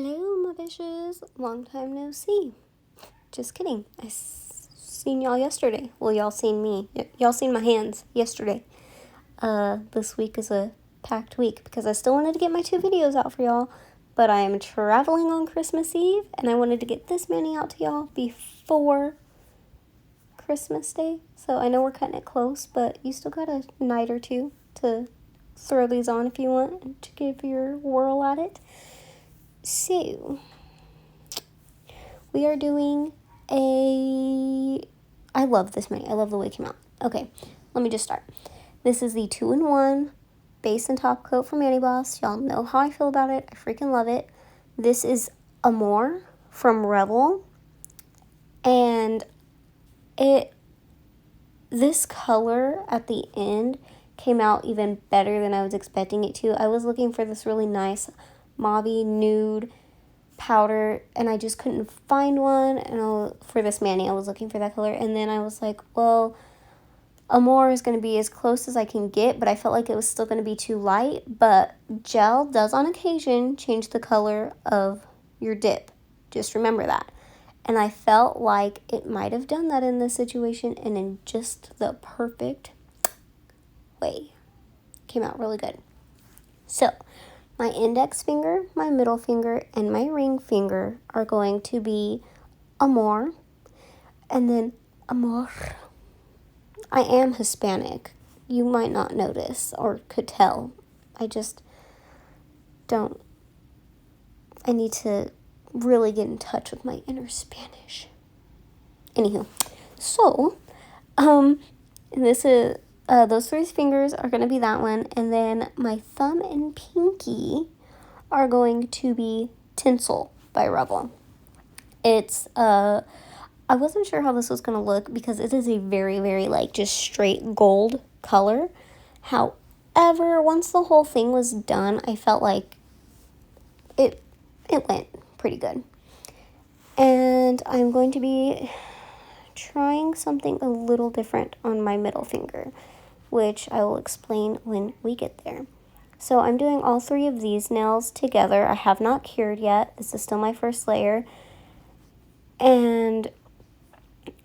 Hello, my Bisshhh'ssss. Long time no see. Just kidding. Seen y'all yesterday. Well, y'all seen me. Y'all seen my hands yesterday. This week is a packed week because I still wanted to get my 2 videos out for y'all, but I am traveling on Christmas Eve, and I wanted to get this many out to y'all before Christmas Day. So I know we're cutting it close, but you still got a night or two to throw these on if you want to give your whirl at it. So, we are doing I love this mini. I love the way it came out. Okay, let me just start. This is the 2-in-1 base and top coat from Manny Boss. Y'all know how I feel about it. I freaking love it. This is Amore from Rebel. And this color at the end came out even better than I was expecting it to. I was looking for this really nice mauvey nude powder, and I just couldn't find one. And for this Manny, I was looking for that color, and then I was like, well, Amore is going to be as close as I can get, but I felt like it was still going to be too light. But gel does on occasion change the color of your dip. Just remember that. And I felt like it might have done that in this situation, and in just the perfect way. Came out really good. So, my index finger, my middle finger, and my ring finger are going to be Amore. And then Amore. I am Hispanic. You might not notice or could tell. I just don't. I need to really get in touch with my inner Spanish. Anywho. So, this is... those 3 fingers are going to be that one, and then my thumb and pinky are going to be Tinsel by Rebel. It's, I wasn't sure how this was going to look because it is a very, very, just straight gold color. However, once the whole thing was done, I felt like it went pretty good. And I'm going to be trying something a little different on my middle finger, which I will explain when we get there. So I'm doing all 3 of these nails together. I have not cured yet. This is still my first layer. And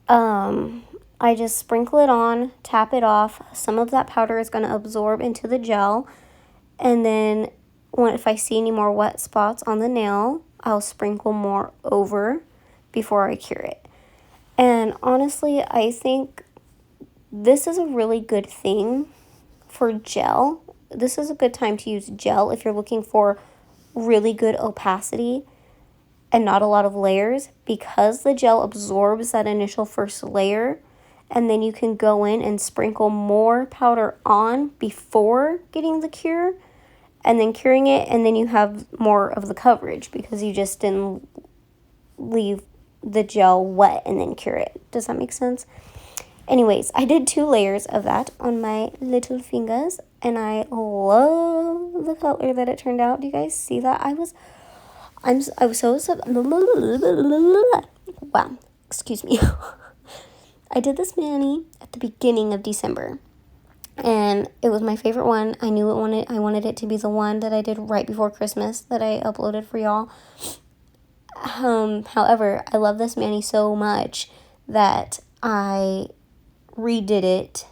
I just sprinkle it on, tap it off. Some of that powder is going to absorb into the gel. And then if I see any more wet spots on the nail, I'll sprinkle more over before I cure it. And honestly, I think this is a really good thing for gel. This is a good time to use gel if you're looking for really good opacity and not a lot of layers, because the gel absorbs that initial first layer, and then you can go in and sprinkle more powder on before getting the cure and then curing it, and then you have more of the coverage because you just didn't leave the gel wet and then cure it. Does that make sense? Anyways, I did 2 layers of that on my little fingers, and I love the color that it turned out. Do you guys see that? I was so wow, excuse me. I did this Manny at the beginning of December, and it was my favorite one. I wanted it to be the one that I did right before Christmas that I uploaded for y'all. However, I love this Manny so much that I redid it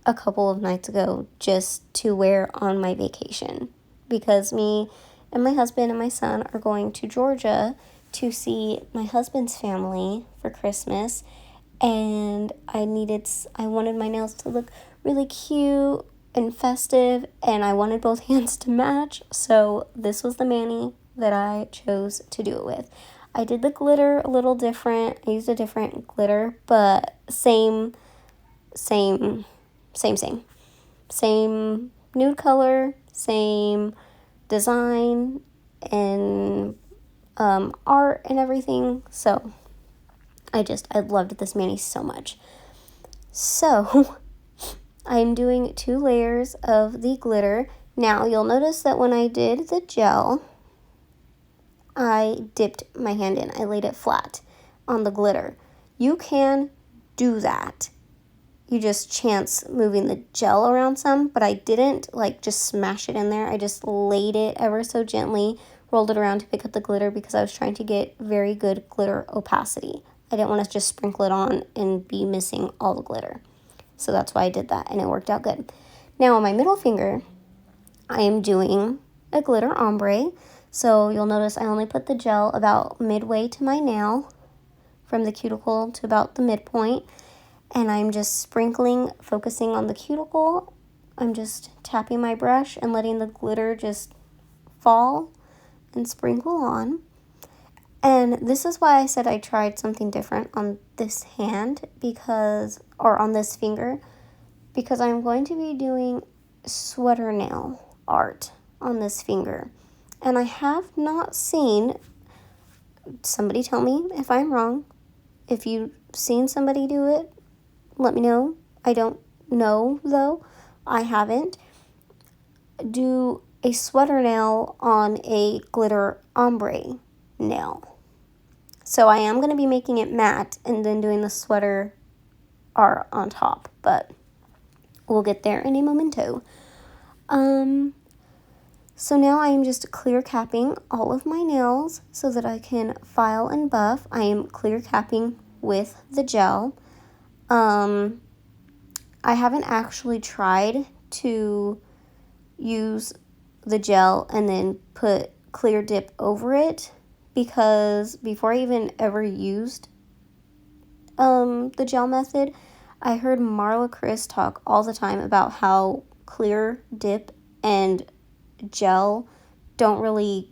a couple of nights ago just to wear on my vacation, because me and my husband and my son are going to Georgia to see my husband's family for Christmas, and I wanted my nails to look really cute and festive, and I wanted both hands to match, so this was the Manny that I chose to do it with. I did the glitter a little different. I used a different glitter, but same nude color, same design and art and everything. So I loved this Manny so much. So I'm doing 2 layers of the glitter. Now you'll notice that when I did the gel, I dipped my hand in. I laid it flat on the glitter. You can do that. You just chance moving the gel around some, but I didn't just smash it in there. I just laid it ever so gently rolled it around to pick up the glitter because I was trying to get very good glitter opacity. I didn't want to just sprinkle it on and be missing all the glitter. So that's why I did that, and it worked out good. Now on my middle finger, I am doing a glitter ombre. So you'll notice I only put the gel about midway to my nail, from the cuticle to about the midpoint. And I'm just sprinkling, focusing on the cuticle. I'm just tapping my brush and letting the glitter just fall and sprinkle on. And this is why I said I tried something different on this hand or on this finger, because I'm going to be doing sweater nail art on this finger. And I have not seen, somebody tell me if I'm wrong. If you've seen somebody do it, let me know. I don't know though. I haven't. Do a sweater nail on a glitter ombre nail. So I am going to be making it matte and then doing the sweater art on top, but we'll get there in a momento. So now I am just clear capping all of my nails so that I can file and buff. I am clear capping with the gel. I haven't actually tried to use the gel and then put clear dip over it, because before I even ever used the gel method, I heard Marla Chris talk all the time about how clear dip and gel don't really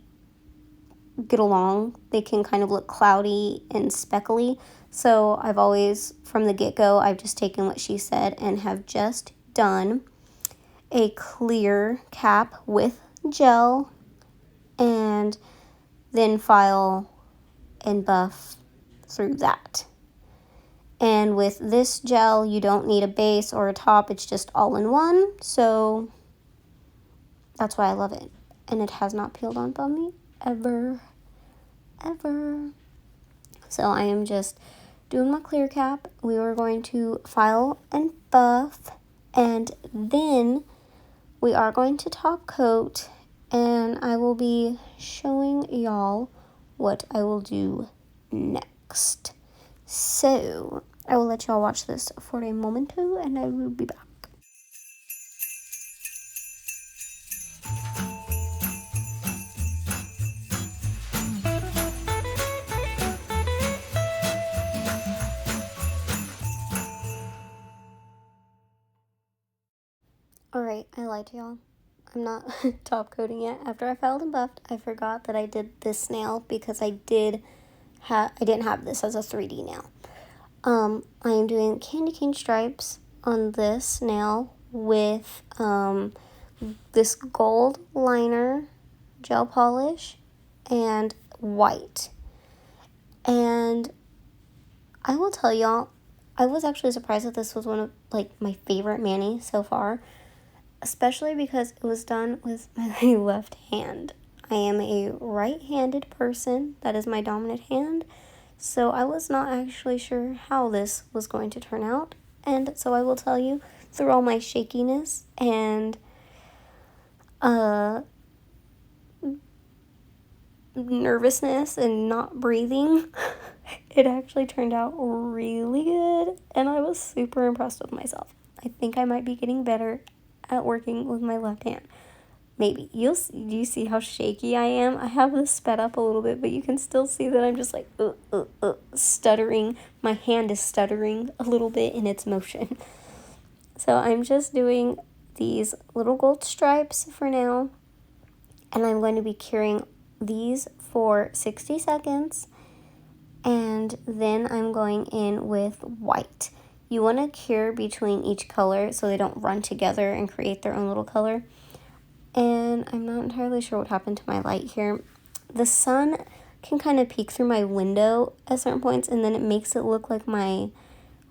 get along. They can kind of look cloudy and speckly. So I've always, from the get-go, I've just taken what she said and have just done a clear cap with gel and then file and buff through that. And with this gel, you don't need a base or a top. It's just all in one. So that's why I love it. And it has not peeled off on me ever. So I am just doing my clear cap. We were going to file and buff, and then we are going to top coat, and I will be showing y'all what I will do next. So I will let y'all watch this for a momento, and I will be back. Alright, I lied to y'all. I'm not top coating yet. After I filed and buffed, I forgot that I did this nail because I didn't have this as a 3D nail. I am doing candy cane stripes on this nail with this gold liner, gel polish, and white. And I will tell y'all, I was actually surprised that this was one of my favorite mani so far, especially because it was done with my left hand. I am a right-handed person. That is my dominant hand. So I was not actually sure how this was going to turn out. And so I will tell you, through all my shakiness and nervousness and not breathing, it actually turned out really good. And I was super impressed with myself. I think I might be getting better at working with my left hand. Maybe. You see how shaky I am? I have this sped up a little bit, but you can still see that I'm just stuttering. My hand is stuttering a little bit in its motion. So I'm just doing these little gold stripes for now, and I'm going to be curing these for 60 seconds, and then I'm going in with white. You want to cure between each color so they don't run together and create their own little color. And I'm not entirely sure what happened to my light here. The sun can kind of peek through my window at certain points, and then it makes it look like my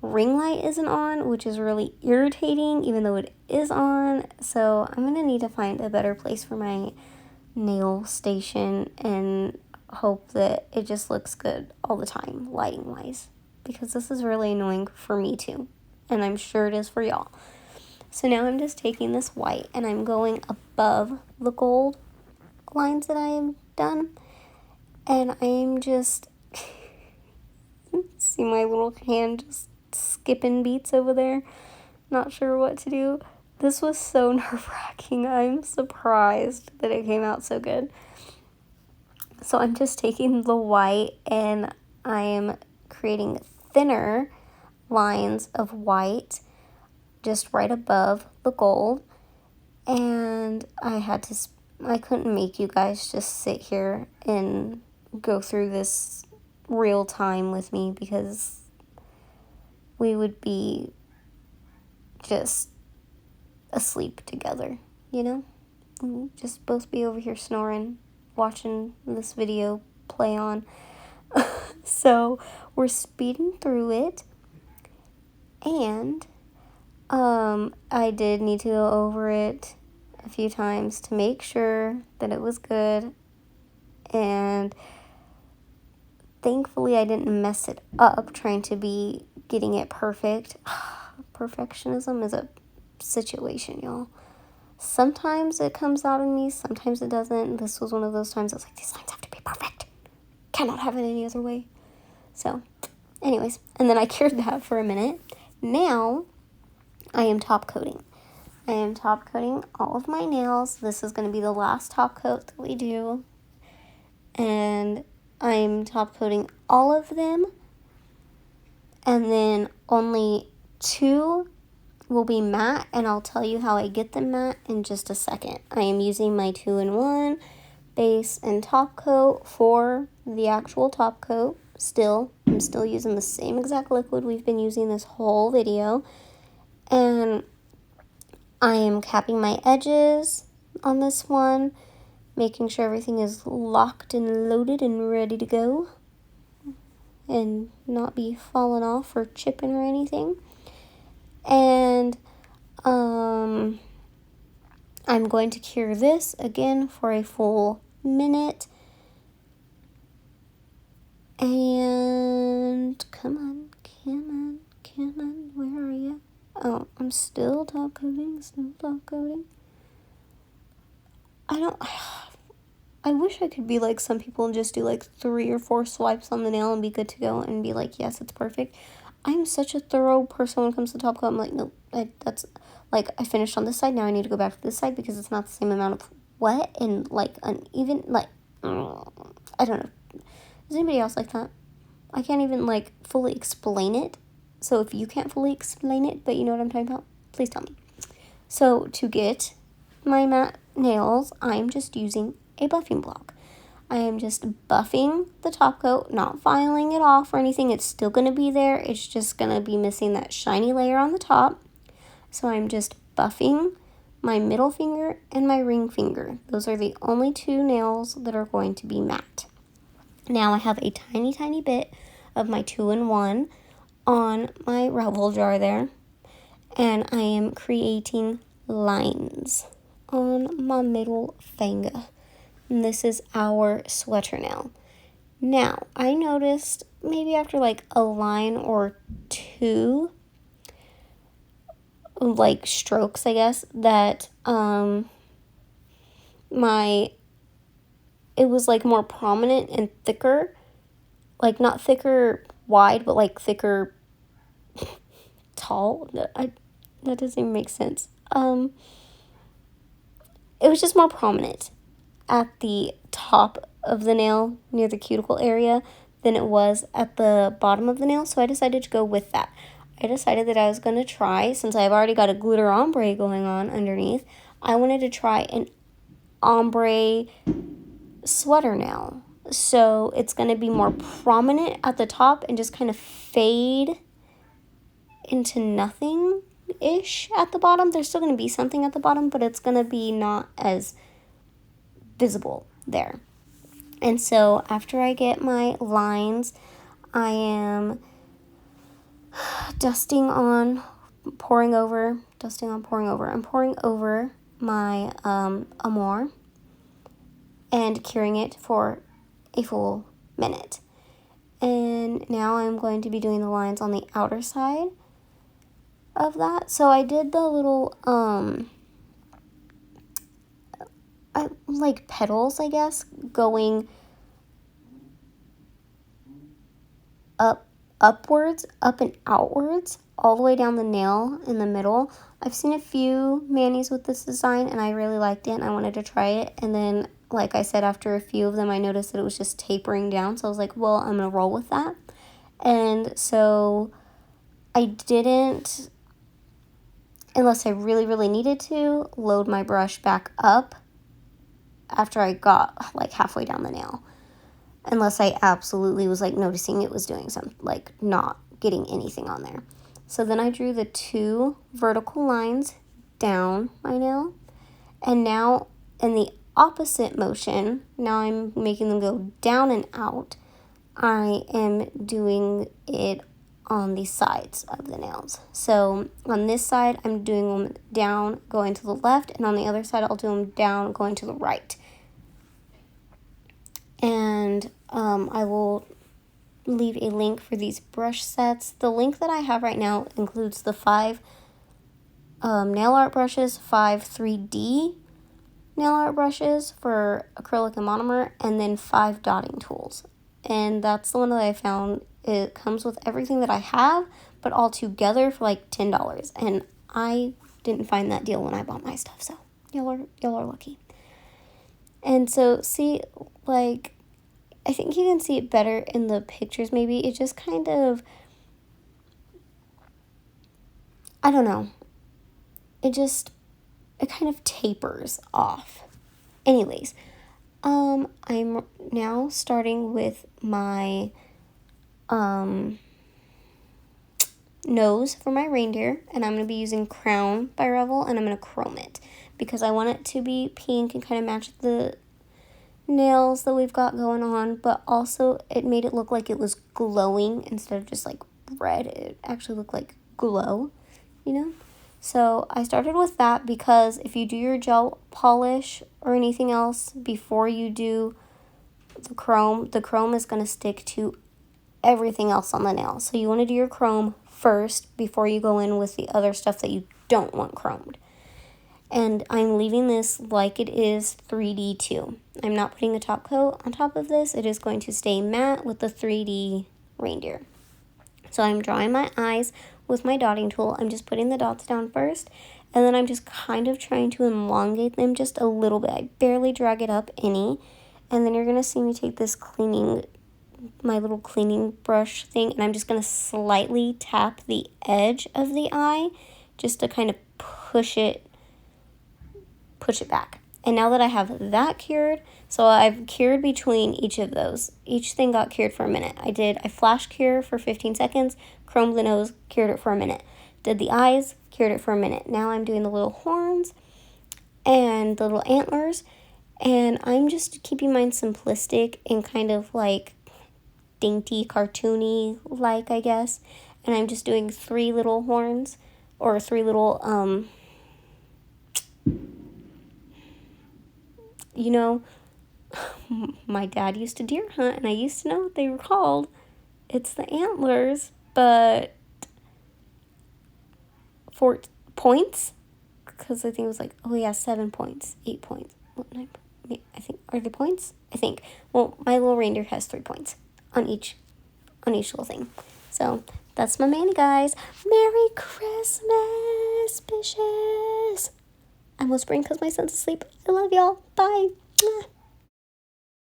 ring light isn't on, which is really irritating, even though it is on. So I'm going to need to find a better place for my nail station and hope that it just looks good all the time, lighting-wise. Because this is really annoying for me too, and I'm sure it is for y'all. So now I'm just taking this white and I'm going above the gold lines that I am done. And I'm just, see my little hand just skipping beats over there. Not sure what to do. This was so nerve-wracking. I'm surprised that it came out so good. So I'm just taking the white and I am creating thinner lines of white just right above the gold. And I couldn't make you guys just sit here and go through this real time with me, because we would be just asleep together, you know? We'd just both be over here snoring, watching this video play on. So we're speeding through it, and I did need to go over it a few times to make sure that it was good, and thankfully I didn't mess it up trying to be getting it perfect. Perfectionism is a situation, y'all. Sometimes it comes out in me, sometimes it doesn't. This was one of those times I was like, these lines have to be perfect. Cannot have it any other way. So, anyways, and then I cured that for a minute. Now, I am top coating. I am top coating all of my nails. This is going to be the last top coat that we do. And I'm top coating all of them. And then only 2 will be matte, and I'll tell you how I get them matte in just a second. I am using my 2-in-1 base and top coat for the actual top coat. I'm still using the same exact liquid we've been using this whole video. And I am capping my edges on this one, making sure everything is locked and loaded and ready to go and not be falling off or chipping or anything. And I'm going to cure this again for a full minute. And come on, where are you? Oh, I'm still top coating. I wish I could be like some people and just do like 3 or 4 swipes on the nail and be good to go and be like, yes, it's perfect. I'm such a thorough person when it comes to top coat. I'm like, nope, that's like, I finished on this side, now I need to go back to this side because it's not the same amount of wet and like uneven, like, I don't know. Is anybody else like that? I can't even like fully explain it. So if you can't fully explain it, but you know what I'm talking about, please tell me. So to get my matte nails, I'm just using a buffing block. I am just buffing the top coat, not filing it off or anything. It's still going to be there. It's just going to be missing that shiny layer on the top. So I'm just buffing my middle finger and my ring finger. Those are the only 2 nails that are going to be matte. Now I have a tiny, tiny bit of my 2-in-1 on my Rebel jar there. And I am creating lines on my middle finger. And this is our sweater nail. Now, I noticed maybe after like a line or 2, like strokes, I guess, that it was like more prominent and thicker. Like not thicker wide, but like thicker tall. That doesn't even make sense. It was just more prominent at the top of the nail near the cuticle area than it was at the bottom of the nail, so I decided to go with that. I decided that I was going to try, since I've already got a glitter ombre going on underneath, I wanted to try an ombre sweater nail. So it's going to be more prominent at the top and just kind of fade into nothing-ish at the bottom. There's still going to be something at the bottom, but it's going to be not as visible there. And so after I get my lines, I am dusting on, pouring over. I'm pouring over my Amore and curing it for a full minute. And now I'm going to be doing the lines on the outer side of that. So I did the little, like petals, I guess, going upwards, up and outwards, all the way down the nail in the middle. I've seen a few manis with this design, and I really liked it, and I wanted to try it. And then, like I said, after a few of them, I noticed that it was just tapering down. So I was like, well, I'm going to roll with that. And so I didn't, unless I really, really needed to, load my brush back up after I got like halfway down the nail. Unless I absolutely was like noticing it was doing something, like not getting anything on there. So then I drew the 2 vertical lines down my nail. And now in the opposite motion, now I'm making them go down and out. I am doing it on the sides of the nails. So on this side, I'm doing them down, going to the left. And on the other side, I'll do them down, going to the right. And I will leave a link for these brush sets. The link that I have right now includes the 5 nail art brushes, 5 3D nail art brushes for acrylic and monomer, and then 5 dotting tools. And that's the one that I found. It comes with everything that I have, but all together for like $10. And I didn't find that deal when I bought my stuff, so y'all are lucky. And so, see, like, I think you can see it better in the pictures maybe. It just kind of, I don't know. It kind of tapers off. Anyways, I'm now starting with my nose for my reindeer, and I'm going to be using Crown by Revel, and I'm going to chrome it because I want it to be pink and kind of match the nails that we've got going on, but also it made it look like it was glowing instead of just like red. It actually looked like glow, you know? So I started with that because if you do your gel polish or anything else before you do the chrome is going to stick to everything else on the nail. So you want to do your chrome first before you go in with the other stuff that you don't want chromed. And I'm leaving this like it is 3D too. I'm not putting a top coat on top of this. It is going to stay matte with the 3D reindeer. So I'm drawing my eyes with my dotting tool. I'm just putting the dots down first, and then I'm just kind of trying to elongate them just a little bit. I barely drag it up any. And then you're going to see me take this my little cleaning brush thing, and I'm just going to slightly tap the edge of the eye just to kind of push it back. And now that I have that cured, so I've cured between each of those. Each thing got cured for a minute. I flash cure for 15 seconds, chromed the nose, cured it for a minute. Did the eyes, cured it for a minute. Now I'm doing the little horns and the little antlers, and I'm just keeping mine simplistic and kind of like dainty, cartoony like, I guess. And I'm just doing 3 little horns, or 3 little you know, my dad used to deer hunt, and I used to know what they were called. It's the antlers, but for points, because I think it was like, 7 points, 8 points. What, 9, I think, are there points? I think. Well, my little reindeer has 3 points on each little thing. So that's my mani, guys. Merry Christmas, Bisshhh'ssss. I'm whispering because my son's asleep. I love y'all. Bye.